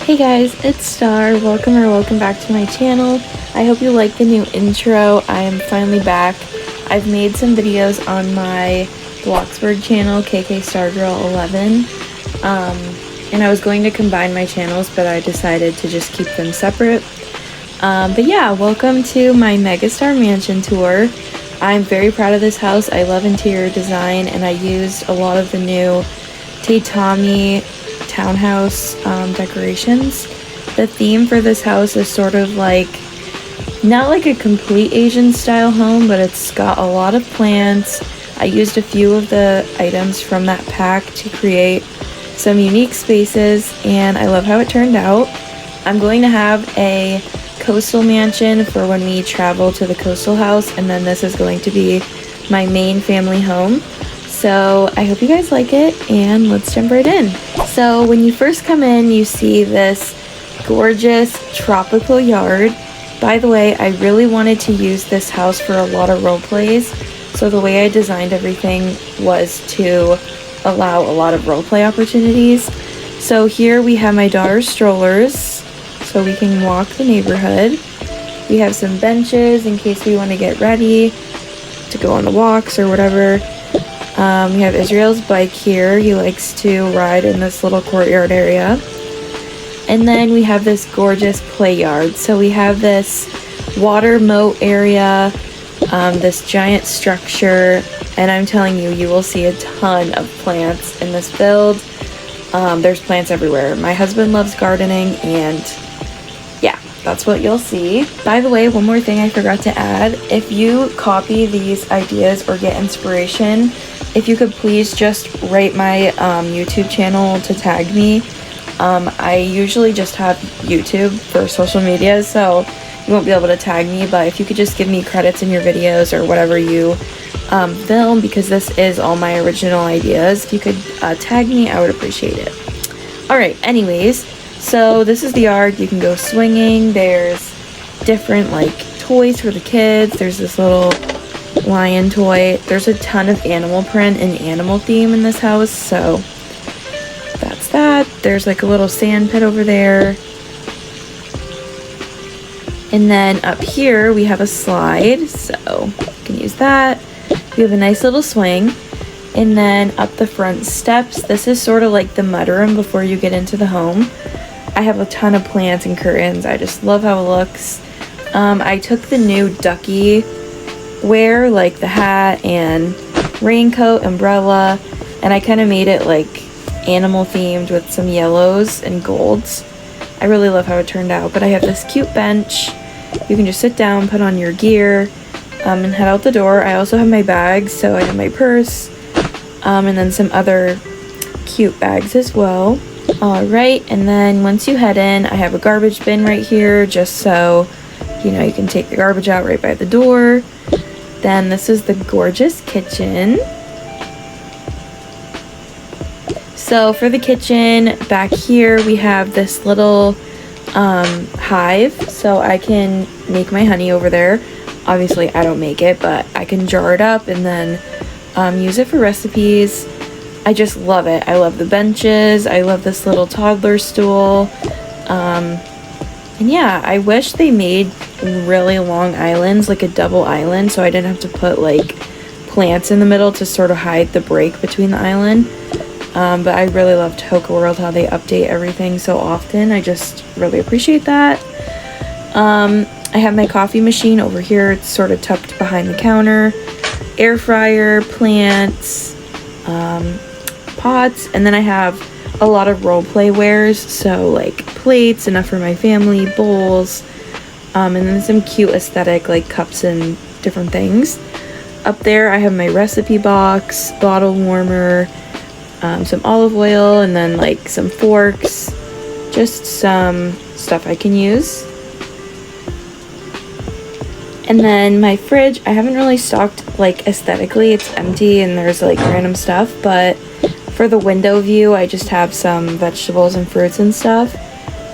Hey guys, it's Star. Welcome back to my channel. I hope you like the new intro. I am finally back. I've made some videos on my Bloxburg channel, KK Stargirl 11. And I was going to combine my channels, but I decided to just keep them separate. But yeah, welcome to my Megastar Mansion tour. I'm very proud of this house. I love interior design, and I used a lot of the new tatami townhouse decorations. The theme for this house is sort of like, not like a complete Asian style home, but it's got a lot of plants. I used a few of the items from that pack to create some unique spaces, and I love how it turned out. I'm going to have a coastal mansion for when we travel to the coastal house, and then this is going to be my main family home. So I hope you guys like it, and let's jump right in. So when you first come in, you see this gorgeous tropical yard. By the way, I really wanted to use this house for a lot of role plays, so the way I designed everything was to allow a lot of role play opportunities. So here we have my daughter's strollers, so we can walk the neighborhood. We have some benches in case we want to get ready to go on the walks or whatever. We have Israel's bike here. He likes to ride in this little courtyard area. And then we have this gorgeous play yard. So we have this water moat area, this giant structure, and I'm telling you, you will see a ton of plants in this build. There's plants everywhere. My husband loves gardening, and yeah, that's what you'll see. By the way, one more thing I forgot to add. If you copy these ideas or get inspiration, if you could please just rate my YouTube channel to tag me. I usually just have YouTube for social media, so you won't be able to tag me, but if you could just give me credits in your videos or whatever you film, because this is all my original ideas, if you could tag me, I would appreciate it. Alright, anyways, so this is the yard. You can go swinging. There's different like toys for the kids. There's this little lion toy. There's a ton of animal print and animal theme in this house, so that's that. There's like a little sand pit over there. And then up here we have a slide, so you can use that. We have a nice little swing. And then up the front steps, this is sort of like the mudroom before you get into the home. I have a ton of plants and curtains. I just love how it looks. I took the new ducky wear, like the hat and raincoat, umbrella, and I kind of made it like animal themed with some yellows and golds. I really love how it turned out. But I have this cute bench. You can just sit down, put on your gear, and head out the door. I also have my bags, so I have my purse, and then some other cute bags as well. Alright, and then once you head in, I have a garbage bin right here, just so you know you can take the garbage out right by the door. Then this is the gorgeous kitchen. So for the kitchen, back here we have this little hive, so I can make my honey over there. Obviously I don't make it, but I can jar it up and then use it for recipes. I just love it. I love the benches. I love this little toddler stool. And yeah, I wish they made really long islands, like a double island, so I didn't have to put like plants in the middle to sort of hide the break between the island. But I really love Toca World, how they update everything so often. I just really appreciate that. I have my coffee machine over here. It's sort of tucked behind the counter. Air fryer, plants, pots, and then I have a lot of role play wares, so like plates, enough for my family, bowls, and then some cute aesthetic like cups and different things. Up there I have my recipe box, bottle warmer, some olive oil, and then like some forks, just some stuff I can use. And then my fridge, I haven't really stocked like aesthetically, it's empty and there's like random stuff, but for the window view I just have some vegetables and fruits and stuff.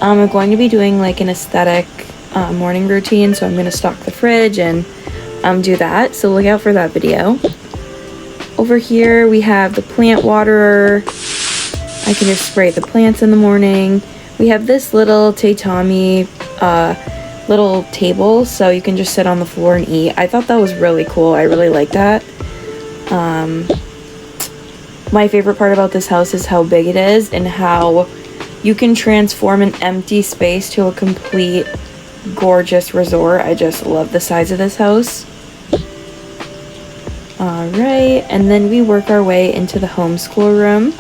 I'm going to be doing like an aesthetic morning routine, so I'm going to stock the fridge and do that, so look out for that video. Over here we have the plant waterer. I can just spray the plants in the morning. We have this little tatami little table, so you can just sit on the floor and eat. I thought that was really cool. I really like that. My favorite part about this house is how big it is and how you can transform an empty space to a complete gorgeous resort. I just love the size of this house. Alright, and then we work our way into the homeschool room.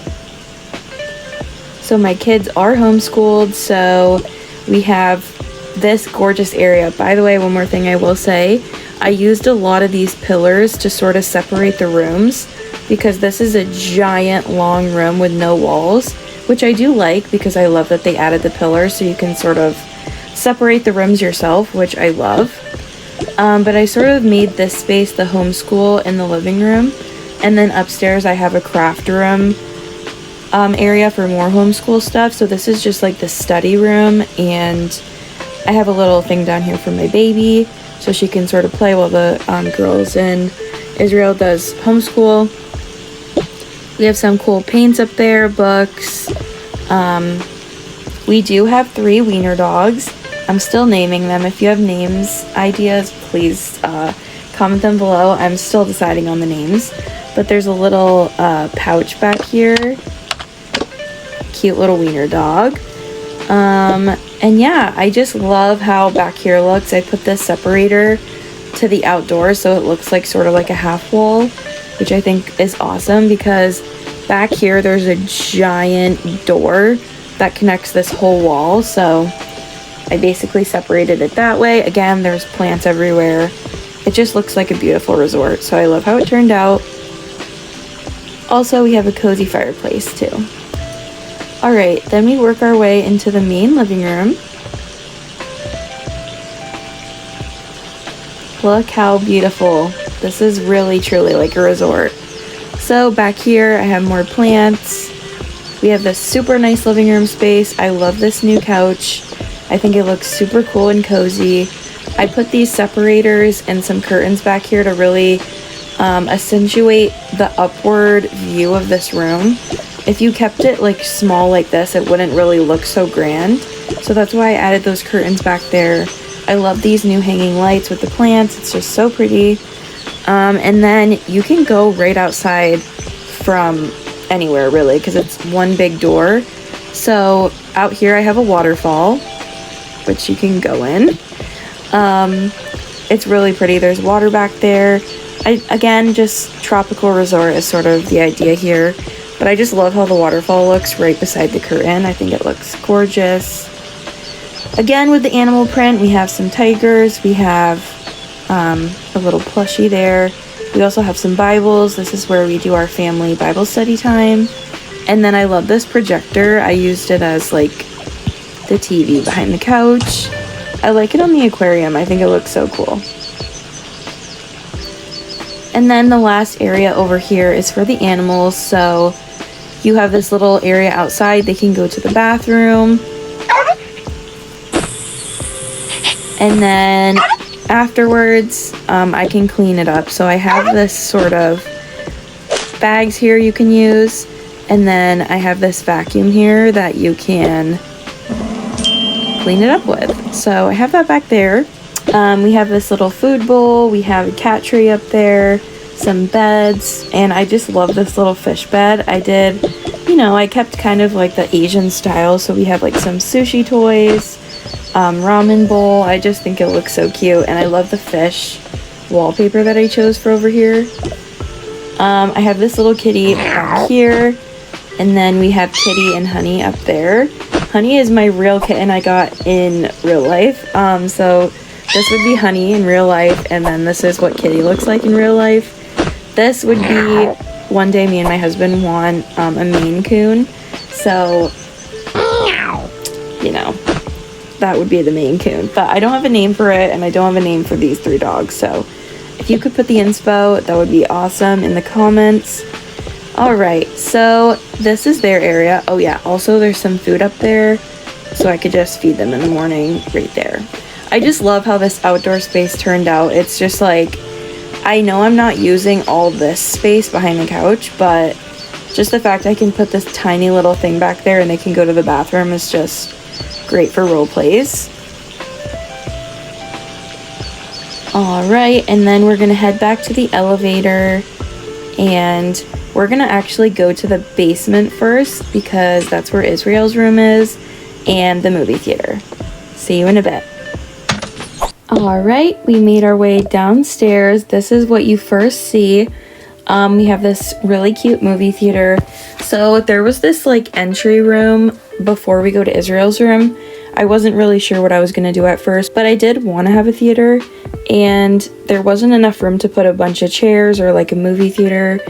So my kids are homeschooled, so we have this gorgeous area. By the way, one more thing I will say, I used a lot of these pillars to sort of separate the rooms because this is a giant long room with no walls, which I do like because I love that they added the pillars so you can sort of separate the rooms yourself, which I love. But I sort of made this space the homeschool and the living room, and then upstairs I have a craft room area for more homeschool stuff. So this is just like the study room, and I have a little thing down here for my baby so she can sort of play while the girls in Israel does homeschool. We have some cool paints up there, books. We do have 3 wiener dogs. I'm still naming them. If you have names ideas, please comment them below. I'm still deciding on the names. But there's a little pouch back here. Cute little wiener dog. And yeah, I just love how back here looks. I put this separator to the outdoors so it looks like sort of like a half wall, which I think is awesome because back here there's a giant door that connects this whole wall. So I basically separated it that way. Again, there's plants everywhere. It just looks like a beautiful resort. So I love how it turned out. Also, we have a cozy fireplace too. Alright, then we work our way into the main living room. Look how beautiful. This is really truly like a resort. So back here I have more plants. We have this super nice living room space. I love this new couch. I think it looks super cool and cozy. I put these separators and some curtains back here to really accentuate the upward view of this room. If you kept it like small like this, it wouldn't really look so grand. So that's why I added those curtains back there. I love these new hanging lights with the plants. It's just so pretty. And then you can go right outside from anywhere really because it's one big door. So out here I have a waterfall, which you can go in. It's really pretty. There's water back there. Again, just tropical resort is sort of the idea here. But I just love how the waterfall looks right beside the curtain. I think it looks gorgeous. Again, with the animal print, we have some tigers. We have a little plushie there. We also have some Bibles. This is where we do our family Bible study time. And then I love this projector. I used it as like the TV behind the couch. I like it on the aquarium. I think it looks so cool. And then the last area over here is for the animals. So you have this little area outside. They can go to the bathroom. And then afterwards, I can clean it up. So I have this sort of bags here you can use. And then I have this vacuum here that you can clean it up with. So I have that back there. We have this little food bowl. We have a cat tree up there, some beds, and I just love this little fish bed. I did, I kept kind of like the Asian style. So we have like some sushi toys, ramen bowl. I just think it looks so cute, and I love the fish wallpaper that I chose for over here. I have this little kitty back here, and then we have Kitty and Honey up there. Honey is my real kitten I got in real life. So this would be Honey in real life, and then this is what Kitty looks like in real life. This would be, one day me and my husband want a Maine Coon. So, that would be the Maine Coon. But I don't have a name for it, and I don't have a name for these 3 dogs. So if you could put the inspo, that would be awesome in the comments. Alright, so this is their area. Oh yeah, also there's some food up there, so I could just feed them in the morning right there. I just love how this outdoor space turned out. It's just like, I know I'm not using all this space behind the couch, but just the fact I can put this tiny little thing back there and they can go to the bathroom is just great for role plays. Alright, and then we're gonna head back to the elevator, and we're gonna actually go to the basement first because that's where Israel's room is and the movie theater. See you in a bit. Alright, we made our way downstairs. This is what you first see. We have this really cute movie theater. So there was this like entry room before we go to Israel's room. I wasn't really sure what I was going to do at first, but I did want to have a theater, and there wasn't enough room to put a bunch of chairs or like a movie theater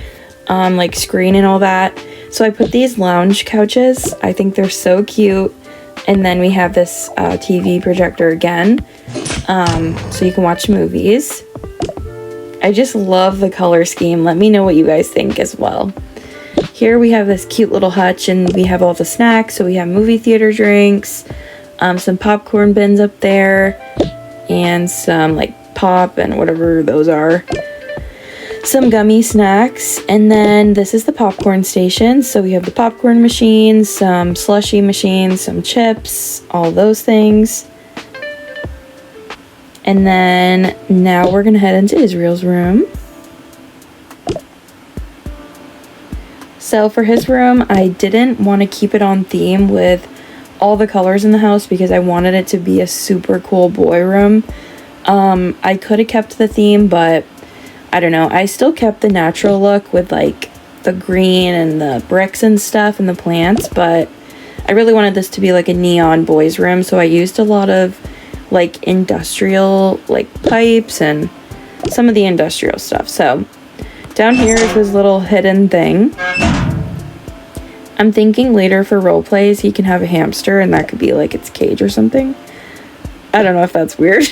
like screen and all that. So I put these lounge couches. I think they're so cute. And then we have this TV projector again, so you can watch movies. I just love the color scheme. Let me know what you guys think as well. Here we have this cute little hutch, and we have all the snacks. So we have movie theater drinks, some popcorn bins up there, and some like pop and whatever those are. Some gummy snacks, and then this is the popcorn station. So we have the popcorn machines, some slushy machines, some chips, all those things. And then now we're gonna head into Israel's room. So for his room, I didn't want to keep it on theme with all the colors in the house because I wanted it to be a super cool boy room. I could have kept the theme, but I don't know. I still kept the natural look with like the green and the bricks and stuff and the plants, but I really wanted this to be like a neon boys room, so I used a lot of like industrial like pipes and some of the industrial stuff. So down here is this little hidden thing. I'm thinking later for role plays he can have a hamster and that could be like its cage or something. I don't know if that's weird.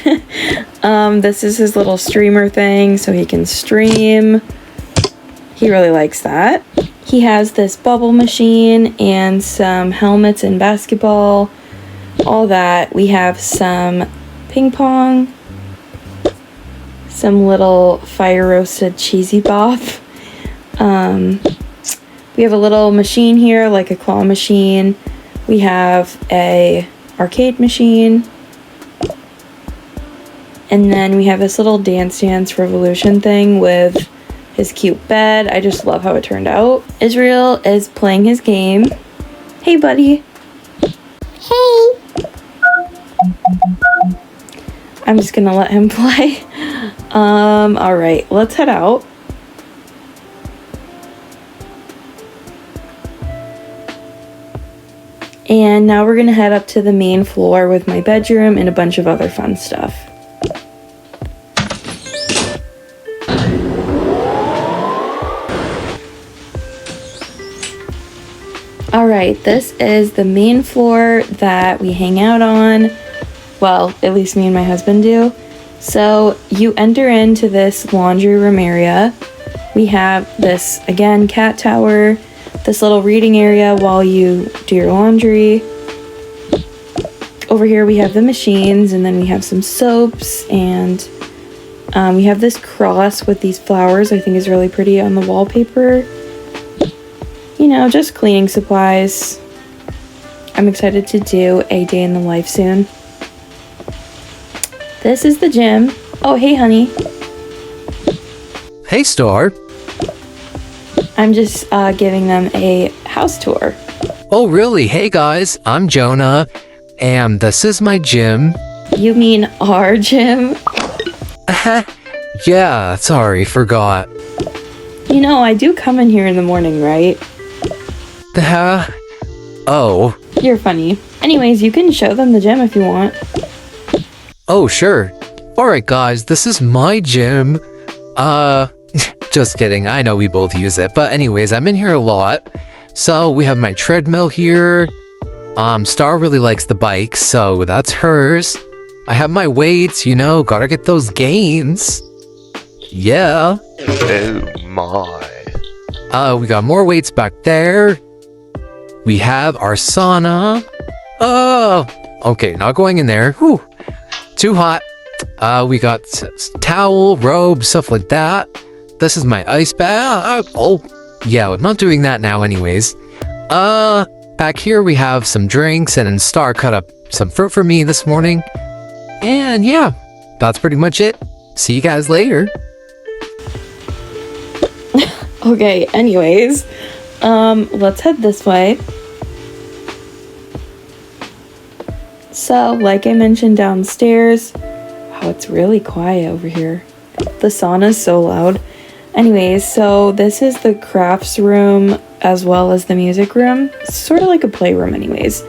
This is his little streamer thing so he can stream. He really likes that. He has this bubble machine and some helmets and basketball, all that. We have some ping pong, some little fire roasted cheesy bop. We have a little machine here, like a claw machine. We have a arcade machine. And then we have this little Dance Dance Revolution thing with his cute bed. I just love how it turned out. Israel is playing his game. Hey, buddy. Hey. I'm just gonna let him play. All right, let's head out. And now we're gonna head up to the main floor with my bedroom and a bunch of other fun stuff. Alright, this is the main floor that we hang out on. Well, at least me and my husband do. So you enter into this laundry room area. We have this, again, cat tower, this little reading area while you do your laundry. Over here we have the machines, and then we have some soaps, and we have this cross with these flowers I think is really pretty on the wallpaper. You know, just cleaning supplies. I'm excited to do a day in the life soon. This is the gym. Oh, hey, honey. Hey, Star. I'm just giving them a house tour. Oh, really? Hey, guys. I'm Jonah, and this is my gym. You mean our gym? Yeah, sorry, forgot. You know, I do come in here in the morning, right? Oh. You're funny. Anyways, you can show them the gym if you want. Oh, sure. Alright, guys, this is my gym. Just kidding. I know we both use it. But anyways, I'm in here a lot. So, we have my treadmill here. Star really likes the bike, so that's hers. I have my weights, you know, gotta get those gains. Yeah. Oh my. We got more weights back there. We have our sauna. Oh, okay, not going in there. Whew, too hot. We got towel, robe, stuff like that. This is my ice bath. Oh, yeah, I'm not doing that now anyways. Back here we have some drinks, and then Star cut up some fruit for me this morning. And yeah, that's pretty much it. See you guys later. Okay, anyways, let's head this way. So, like I mentioned downstairs, wow, it's really quiet over here. The sauna's so loud. Anyways, so this is the crafts room as well as the music room. It's sort of like a playroom anyways.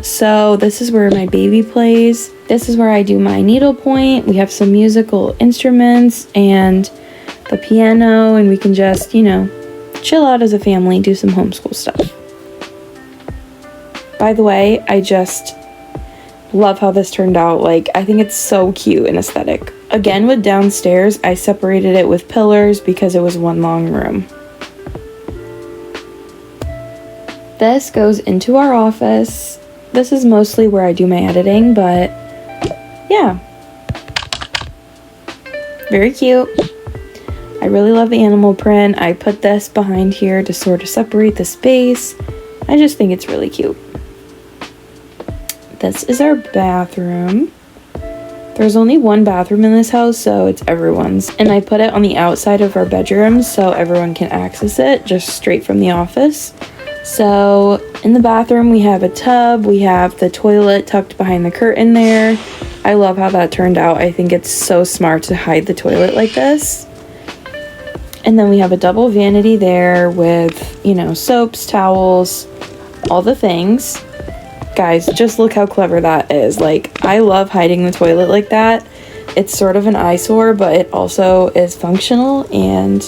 So this is where my baby plays. This is where I do my needlepoint. We have some musical instruments and the piano, and we can just, you know, chill out as a family, do some homeschool stuff. By the way, I just love how this turned out. Like, I think it's so cute and aesthetic. Again, with downstairs, I separated it with pillars because it was one long room. This goes into our office. This is mostly where I do my editing, but yeah. Very cute. I really love the animal print. I put this behind here to sort of separate the space. I just think it's really cute. This is our bathroom. There's only one bathroom in this house, so it's everyone's. And I put it on the outside of our bedroom so everyone can access it just straight from the office. So in the bathroom, we have a tub. We have the toilet tucked behind the curtain there. I love how that turned out. I think it's so smart to hide the toilet like this. And then we have a double vanity there with, you know, soaps, towels, all the things. Guys, just look how clever that is. Like, I love hiding the toilet like that. It's sort of an eyesore, but it also is functional, and,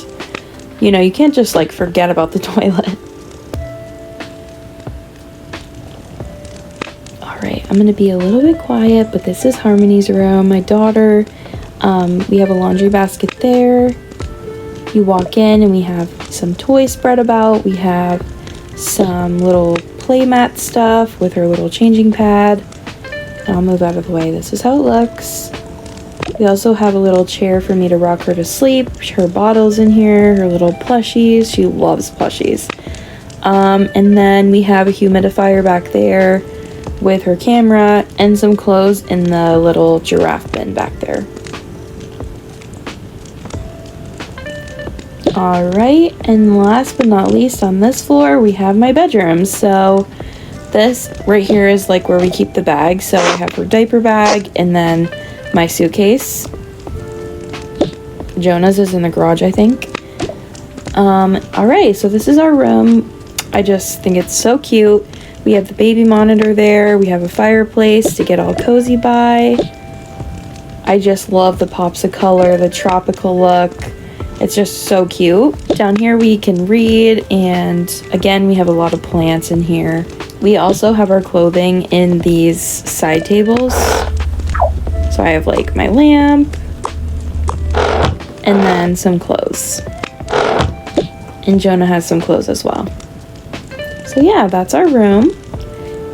you know, you can't just, like, forget about the toilet. Alright, I'm gonna be a little bit quiet, but this is Harmony's room, my daughter. We have a laundry basket there. You walk in and we have some toys spread about. We have some little playmat stuff with her little changing pad. I'll move out of the way. This is how it looks. We also have a little chair for me to rock her to sleep. Her bottles in here, her little plushies. She loves plushies. And then we have a humidifier back there with her camera and some clothes in the little giraffe bin back there. Alright, and last but not least on this floor, we have my bedroom. So this right here is like where we keep the bags. So I have her diaper bag and then my suitcase. Jonah's is in the garage, I think. Alright, so this is our room. I just think it's so cute. We have the baby monitor there. We have a fireplace to get all cozy by. I just love the pops of color, the tropical look. It's just so cute. Down here we can read, and again, we have a lot of plants in here. We also have our clothing in these side tables. So I have like my lamp and then some clothes. And Jonah has some clothes as well. So yeah, that's our room.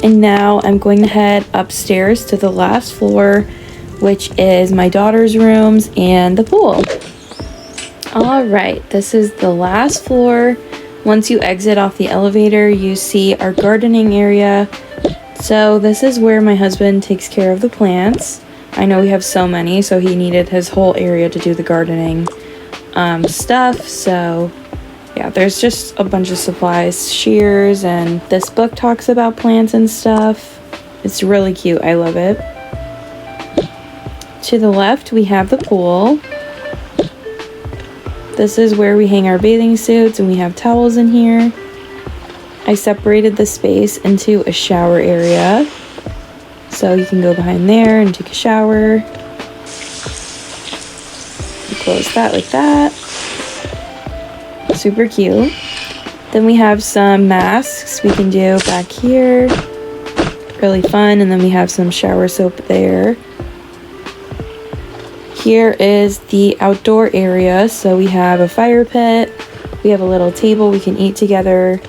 And now I'm going to head upstairs to the last floor, which is my daughter's rooms and the pool. Alright, this is the last floor. Once you exit off the elevator, you see our gardening area. So this is where my husband takes care of the plants. I know we have so many, so he needed his whole area to do the gardening stuff. So yeah, there's just a bunch of supplies, shears, and this book talks about plants and stuff. It's really cute. I love it. To the left, we have the pool. This is where we hang our bathing suits, and we have towels in here. I separated the space into a shower area. So you can go behind there and take a shower. You close that like that. Super cute. Then we have some masks we can do back here. Really fun. And then we have some shower soap there. Here is the outdoor area. So we have a fire pit. We have a little table we can eat together.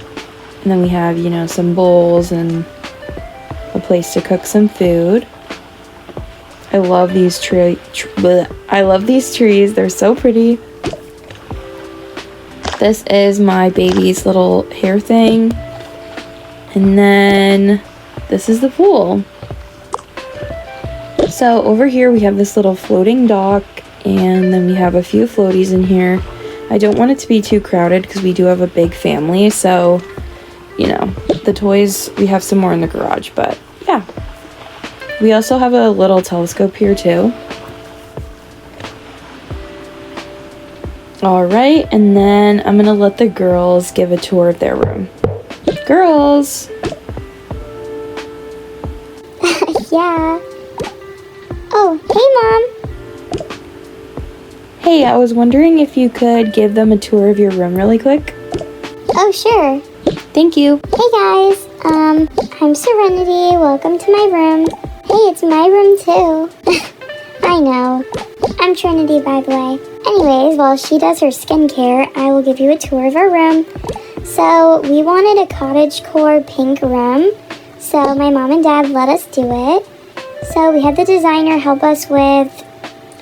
And then we have, you know, some bowls and a place to cook some food. I love these I love these trees. They're so pretty. This is my baby's little hair thing. And then this is the pool. So over here we have this little floating dock, and then we have a few floaties in here. I don't want it to be too crowded because we do have a big family, so, you know, the toys, we have some more in the garage, but yeah. We also have a little telescope here too. Alright, and then I'm gonna let the girls give a tour of their room. Girls! Yeah. Oh, hey, Mom. Hey, I was wondering if you could give them a tour of your room really quick. Oh, sure. Thank you. Hey, guys. I'm Serenity. Welcome to my room. Hey, it's my room, too. I know. I'm Trinity, by the way. Anyways, while she does her skincare, I will give you a tour of our room. So, we wanted a cottagecore pink room, so my mom and dad let us do it. So, we had the designer help us with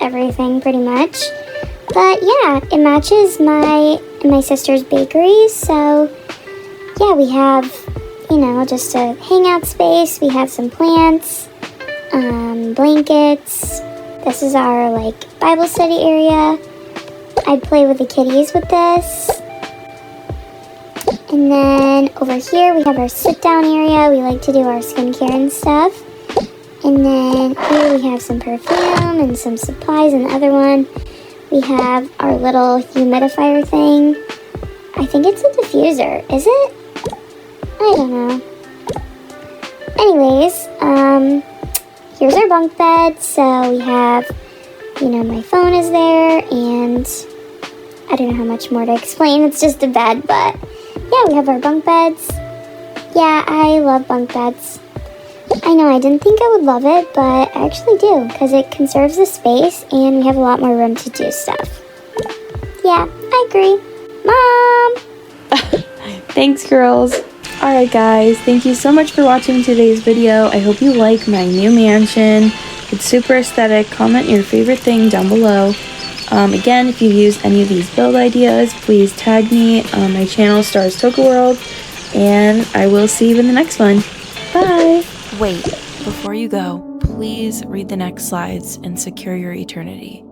everything, pretty much. But yeah, it matches my and my sister's bakery, so yeah, we have, you know, just a hangout space. We have some plants, blankets. This is our, like, Bible study area. I'd play with the kitties with this. And then over here we have our sit-down area. We like to do our skincare and stuff. And then here we have some perfume and some supplies in the other one. We have our little humidifier thing. I think it's a diffuser. Is it? I don't know. Anyways, here's our bunk bed. So we have, you know, my phone is there, and I don't know how much more to explain. It's just a bed, but yeah, we have our bunk beds. Yeah, I love bunk beds. I know, I didn't think I would love it, but I actually do, because it conserves the space, and we have a lot more room to do stuff. Yeah, I agree. Mom! Thanks, girls. Alright guys, thank you so much for watching today's video. I hope you like my new mansion. It's super aesthetic. Comment your favorite thing down below. Again, if you use any of these build ideas, please tag me on my channel, Toca World, and I will see you in the next one. Bye! Wait, before you go, please read the next slides and secure your eternity.